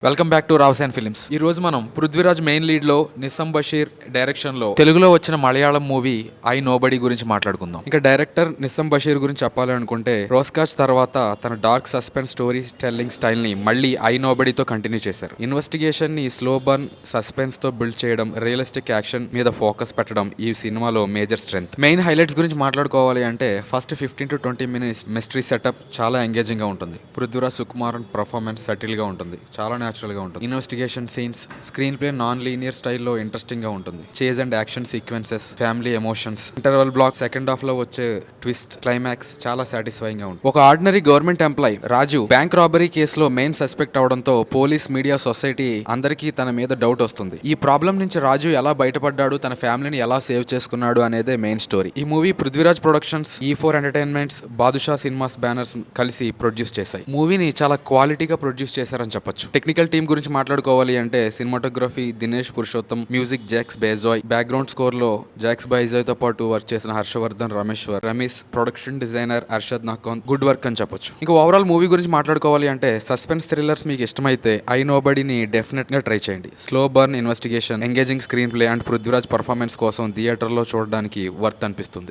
Welcome back to Rao's films. ఈ రోజు మనం పృథ్వీరాజ్ మెయిన్ లీడ్ లో నిస్సం బషీర్ డైరెక్షన్ లో తెలుగులో వచ్చిన మలయాళం మూవీ ఐ నోబడి గురించి మాట్లాడుకుందాం. ఇంకా డైరెక్టర్ నిస్సం బషీర్ గురించి చెప్పాలనుకుంటే రోస్కాచ్ తర్వాత తన dark suspense story telling style ని మళ్ళీ ఐ నోబడితో కంటిన్యూ చేశారు. ఇన్వెస్టిగేషన్ ని స్లో బర్న్ సస్పెన్స్ తో బిల్డ్ చేయడం, రియలిస్టిక్ యాక్షన్ మీద ఫోకస్ పెట్టడం ఈ సినిమాలో మేజర్ స్ట్రెంగ్త్. మెయిన్ హైలైట్స్ గురించి మాట్లాడుకోవాలి అంటే first 15 to 20 minutes mystery setup చాలా ఎంగేజింగ్ గా ఉంటుంది. పృథ్వీరాజ్ సుకుమారన్ పర్ఫార్మెన్స్ సటిల్ గా ఉంటుంది, చాలా న్యాచురల్ గా ఉంటుంది. Investigation scenes, screen play non linear స్టైల్లో ఇంట్రెస్టింగ్ గా ఉంటుంది. Chase and action sequences, family emotions, interval block, second half లో వచ్చే ట్విస్ట్, క్లైమాక్స్ చాలా సాటిస్ఫైయింగ్ గా ఉంటుంది. ఒక ఆర్డినరీ గవర్నమెంట్ ఎంప్లాయ్ రాజు బ్యాంక్ రాబరీ కేసులో మెయిన్ సస్పెక్ట్ అవడంతో పోలీస్, మీడియా, సొసైటీ అందరికీ తన మీద డౌట్ వస్తుంది. ఈ ప్రాబ్లం నుంచి రాజు ఎలా బయటపడ్డాడు, తన ఫ్యామిలీని ఎలా సేవ్ చేసుకున్నాడు అనేదే మెయిన్ స్టోరీ. ఈ movie Prithviraj productions, E4 entertainments, badusha cinemas banners కలిసి ప్రొడ్యూస్ చేశాయి. మూవీని చాలా క్వాలిటీగా ప్రొడ్యూస్ చేశారని చెప్పొచ్చు. టెక్నికల్ టీం గురించి మాట్లాడుకోవాలి అంటే cinematography Dinesh Purushottam, music Jakes Bejoy, background score లో జాక్స్ బైజాయ్ తో పాటు వర్క్ చేసిన Harshavardhan Rameshwar, Ramesh, production designer Arshad Nakkan good work అని చెప్పొచ్చు. ఇంకా ఓవరాల్ మూవీ గురించి మాట్లాడుకోవాలి అంటే సస్పెన్స్ థ్రిల్లర్స్ మీకు ఇష్టమైతే ఐ నోబడిని డెఫినెట్ గా ట్రై చేయండి. Slow burn investigation, engaging screen play and Prithviraj performance కోసం థియేటర్ లో చూడడానికి వర్త్ అనిపిస్తుంది.